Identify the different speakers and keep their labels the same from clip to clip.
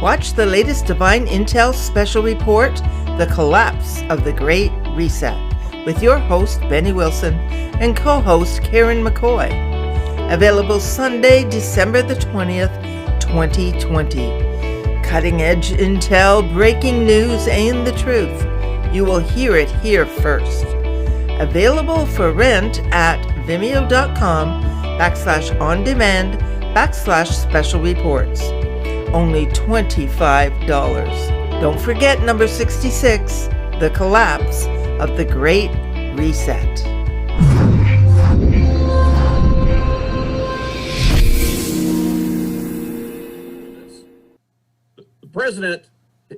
Speaker 1: Watch the latest Divine Intel special report, The Collapse of the Great Reset, with your host, Benny Wilson, and co-host, Karen McCoy. Available Sunday, December the 20th, 2020. Cutting-edge intel, breaking news, and the truth. You will hear it here first. Available for rent at vimeo.com/on-demand/special reports. Only $25. Don't forget number 66, The Collapse of the Great Reset.
Speaker 2: The president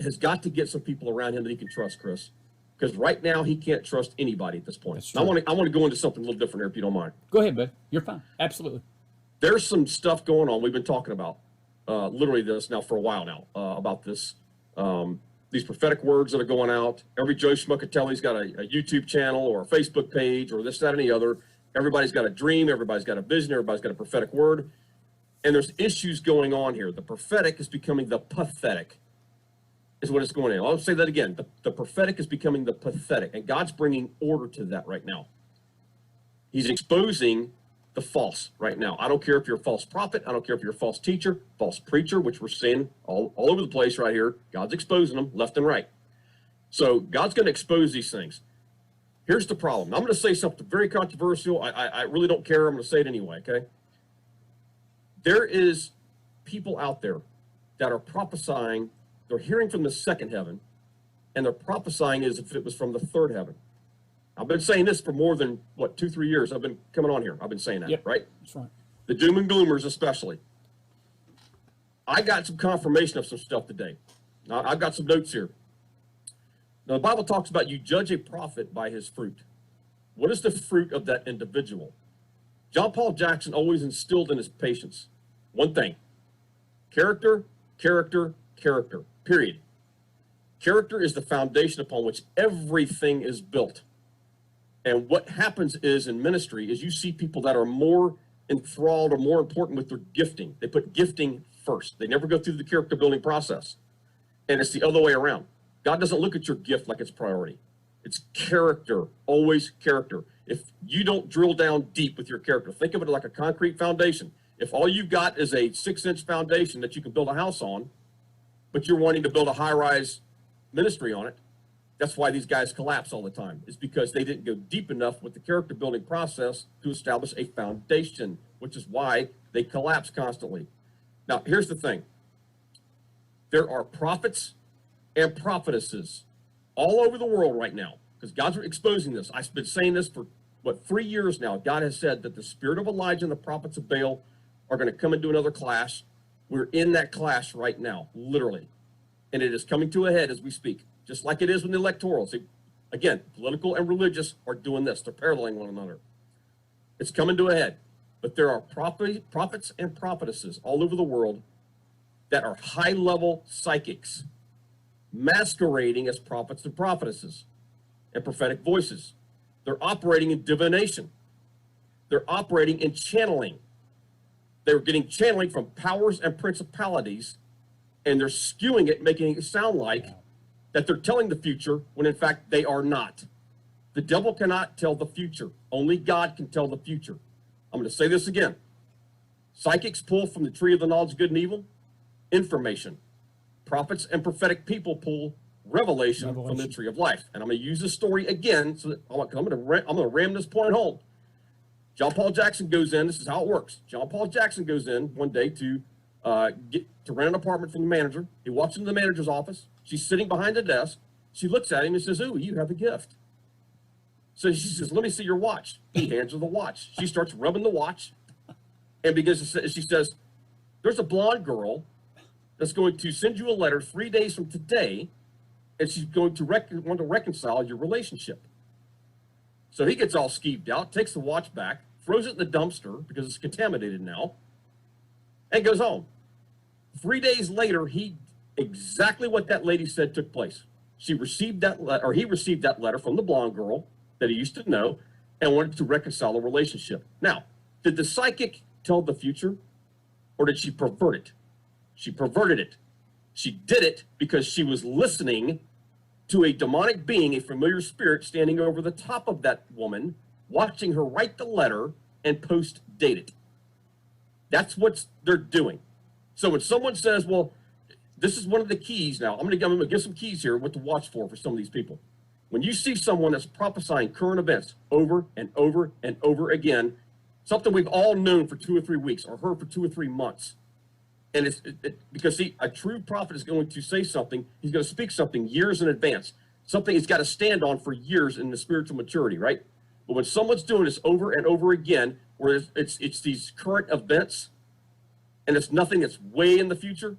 Speaker 2: has got to get some people around him that he can trust, Chris. Because right now he can't trust anybody at this point. I want to go into something a little different here, if you don't mind.
Speaker 3: Go ahead, bud. You're fine. Absolutely.
Speaker 2: There's some stuff going on. We've been talking about literally this now for a while now about this. These prophetic words that are going out. Every Joe Schmuckatelli's got a YouTube channel or a Facebook page or this, that, and the other. Everybody's got a dream. Everybody's got a vision. Everybody's got a prophetic word. And there's issues going on here. The prophetic is becoming the pathetic. Is what it's going on. I'll say that again. The prophetic is becoming the pathetic, and God's bringing order to that right now. He's exposing the false right now. I don't care if you're a false prophet. I don't care if you're a false teacher, false preacher, which we're seeing all over the place right here. God's exposing them left and right. So God's going to expose these things. Here's the problem. I'm going to say something very controversial. I really don't care. I'm going to say it anyway, okay? There is people out there that are prophesying. They're hearing from the second heaven, and they're prophesying as if it was from the third heaven. I've been saying this for more than, 2-3 years. I've been coming on here. I've been saying that, right?
Speaker 3: That's right.
Speaker 2: The doom and gloomers especially. I got some confirmation of some stuff today. Now, I've got some notes here. Now, the Bible talks about you judge a prophet by his fruit. What is the fruit of that individual? John Paul Jackson always instilled in his patients one thing: character, character, character. Period. Character is the foundation upon which everything is built. And what happens is in ministry is you see people that are more enthralled or more important with their gifting. They put gifting first. They never go through the character building process. And it's the other way around. God doesn't look at your gift like it's priority. It's character, always character. If you don't drill down deep with your character, think of it like a concrete foundation. If all you've got is a 6-inch foundation that you can build a house on, but you're wanting to build a high-rise ministry on it, that's why these guys collapse all the time. It's because they didn't go deep enough with the character building process to establish a foundation, which is why they collapse constantly. Now, here's the thing. There are prophets and prophetesses all over the world right now, because God's exposing this. I've been saying this for, 3 years now. God has said that the spirit of Elijah and the prophets of Baal are going to come into another clash. We're in that clash right now, literally. And it is coming to a head as we speak, just like it is with the electorals. Again, political and religious are doing this. They're paralleling one another. It's coming to a head. But there are prophets and prophetesses all over the world that are high-level psychics masquerading as prophets and prophetesses and prophetic voices. They're operating in divination. They're operating in channeling. They're getting channeling from powers and principalities, and they're skewing it, making it sound like that they're telling the future when in fact they are not. The devil cannot tell the future. Only God can tell the future. I'm going to say this again. Psychics pull from the tree of the knowledge of good and evil information. Prophets and prophetic people pull revelation from the tree of life. And I'm going to use this story again, so that I'm going to ram this point home. John Paul Jackson goes in. This is how it works. John Paul Jackson goes in one day to rent an apartment from the manager. He walks into the manager's office. She's sitting behind the desk. She looks at him and says, "Ooh, you have a gift." So she says, "Let me see your watch." He hands her the watch. She starts rubbing the watch and begins to say, she says, "There's a blonde girl that's going to send you a letter 3 days from today, and she's going to want to reconcile your relationship." So he gets all skeeved out, takes the watch back, throws it in the dumpster because it's contaminated now, and goes home. 3 days later, exactly what that lady said took place. She received that letter, or he received that letter from the blonde girl that he used to know and wanted to reconcile a relationship. Now, did the psychic tell the future, or did she pervert it? She perverted it. She did it because she was listening to a demonic being, a familiar spirit, standing over the top of that woman, watching her write the letter and post-date it. That's what they're doing. So when someone says, well, this is one of the keys now, I'm going to give some keys here, what to watch for some of these people. When you see someone that's prophesying current events over and over and over again, something we've all known for 2 or 3 weeks or heard for 2 or 3 months, and because, see, a true prophet is going to say something, he's going to speak something years in advance, something he's got to stand on for years in the spiritual maturity, right? But when someone's doing this over and over again, where it's these current events, and it's nothing that's way in the future,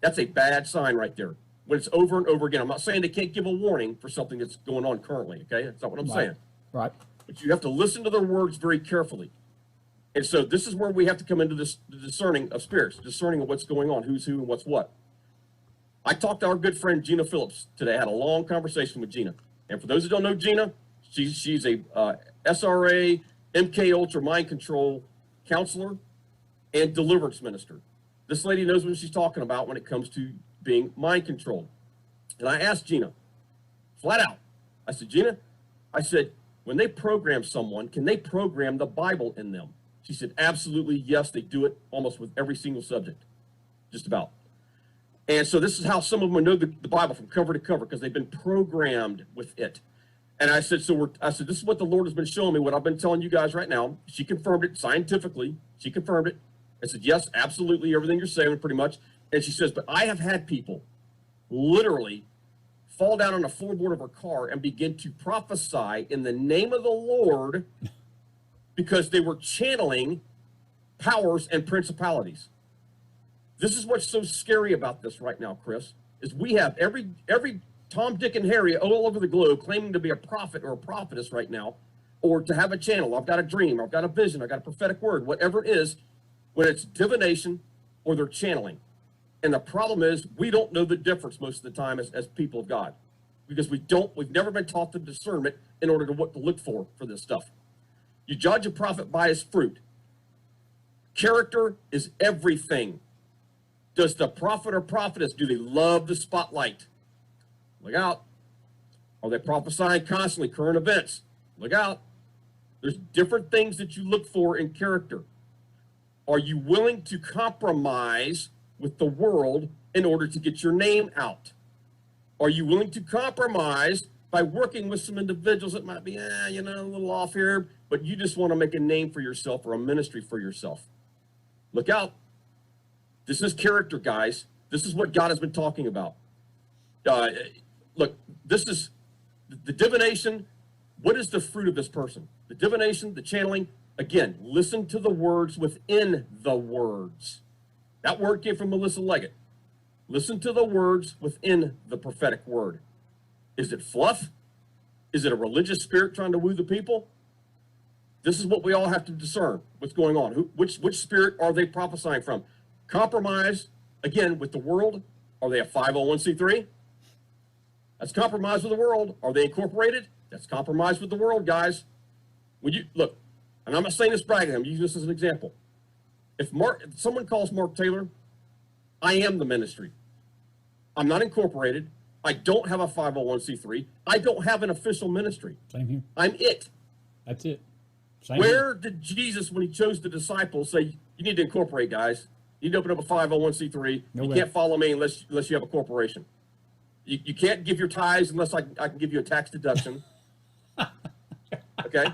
Speaker 2: that's a bad sign right there. When it's over and over again, I'm not saying they can't give a warning for something that's going on currently, okay? That's not what I'm saying.
Speaker 3: Right.
Speaker 2: But you have to listen to their words very carefully. And so this is where we have to come into the discerning of spirits, discerning of what's going on, who's who and what's what. I talked to our good friend Gina Phillips today. I had a long conversation with Gina. And for those who don't know Gina, she's a SRA, MK Ultra mind control counselor and deliverance minister. This lady knows what she's talking about when it comes to being mind controlled. And I asked Gina, flat out, I said, Gina, I said, when they program someone, can they program the Bible in them? She said, absolutely, yes, they do it almost with every single subject, just about. And so this is how some of them know the Bible from cover to cover, because they've been programmed with it. And I said, this is what the Lord has been showing me, what I've been telling you guys right now. She confirmed it scientifically. She confirmed it. I said, yes, absolutely, everything you're saying pretty much. And she says, but I have had people literally fall down on the floorboard of her car and begin to prophesy in the name of the Lord because they were channeling powers and principalities. This is what's so scary about this right now, Chris, is we have every Tom, Dick, and Harry all over the globe claiming to be a prophet or a prophetess right now, or to have a channel. I've got a dream, I've got a vision, I've got a prophetic word, whatever it is, when it's divination or they're channeling. And the problem is we don't know the difference most of the time as people of God, because we've never been taught the discernment in order to what to look for this stuff. You judge a prophet by his fruit. Character is everything. Does the prophet or prophetess, do they love the spotlight? Look out. Are they prophesying constantly current events? Look out. There's different things that you look for in character. Are you willing to compromise with the world in order to get your name out? Are you willing to compromise by working with some individuals that might be, a little off here, but you just want to make a name for yourself or a ministry for yourself? Look out. This is character, guys. This is what God has been talking about. Look, this is the divination. What is the fruit of this person? The divination, the channeling. Again, listen to the words within the words. That word came from Melissa Leggett. Listen to the words within the prophetic word. Is it fluff? Is it a religious spirit trying to woo the people? This is what we all have to discern. What's going on? Which spirit are they prophesying from? Compromise, again, with the world. Are they a 501c3? That's compromise with the world. Are they incorporated? That's compromise with the world, guys. When you look, and I'm not saying this bragging, I'm using this as an example. If someone calls Mark Taylor, I am the ministry. I'm not incorporated. I don't have a 501c3. I don't have an official ministry.
Speaker 3: Same here.
Speaker 2: I'm it.
Speaker 3: That's it. Same
Speaker 2: Where
Speaker 3: here.
Speaker 2: did Jesus, when he chose the disciples, say, you need to incorporate, guys? You need to open up a 501c3.
Speaker 3: No
Speaker 2: you
Speaker 3: way.
Speaker 2: can't follow me unless you have a corporation. You can't give your tithes unless I can give you a tax deduction. Okay?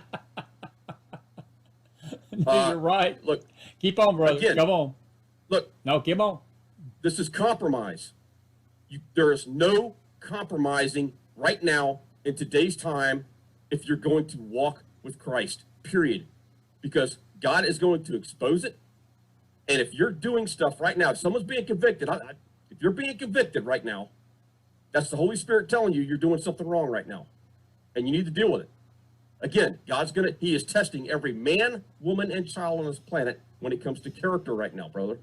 Speaker 3: You're right.
Speaker 2: Look,
Speaker 3: Keep on, brother.
Speaker 2: again,
Speaker 3: Come on.
Speaker 2: look,
Speaker 3: No, keep on.
Speaker 2: this is compromise. There is no compromising right now in today's time if you're going to walk with Christ, period. Because God is going to expose it. And if you're doing stuff right now, if someone's being convicted, if you're being convicted right now, that's the Holy Spirit telling you you're doing something wrong right now. And you need to deal with it. Again, he is testing every man, woman, and child on this planet when it comes to character right now, brother.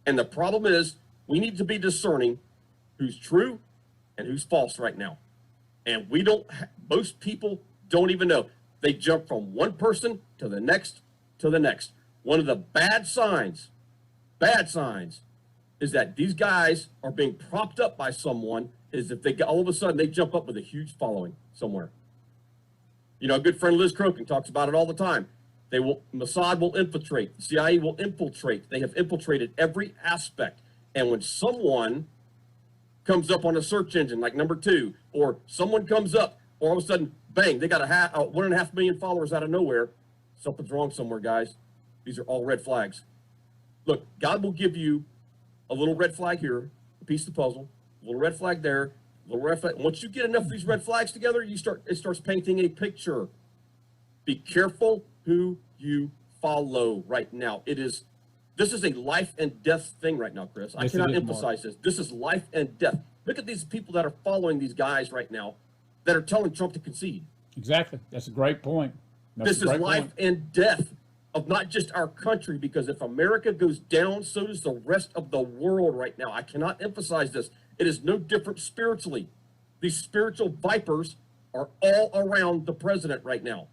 Speaker 2: And the problem is, we need to be discerning who's true and who's false right now. And most people don't even know. They jump from one person to the next to the next. One of the bad signs is that these guys are being propped up by someone, is if they all of a sudden they jump up with a huge following somewhere. You know, a good friend Liz Crokin talks about it all the time. Mossad will infiltrate, the CIA will infiltrate. They have infiltrated every aspect. And when someone comes up on a search engine like number 2, or someone comes up, all of a sudden, bang, they got 1.5 million followers out of nowhere. Something's wrong somewhere, guys. These are all red flags. Look, God will give you a little red flag here, a piece of the puzzle, a little red flag there, a little red flag. Once you get enough of these red flags together, it starts painting a picture. Be careful who you follow right now. This is a life and death thing right now, Chris. I cannot emphasize this. This is life and death. Look at these people that are following these guys right now that are telling Trump to concede.
Speaker 3: Exactly. That's a great point.
Speaker 2: This is life and death of not just our country, because if America goes down, so does the rest of the world right now. I cannot emphasize this. It is no different spiritually. These spiritual vipers are all around the president right now.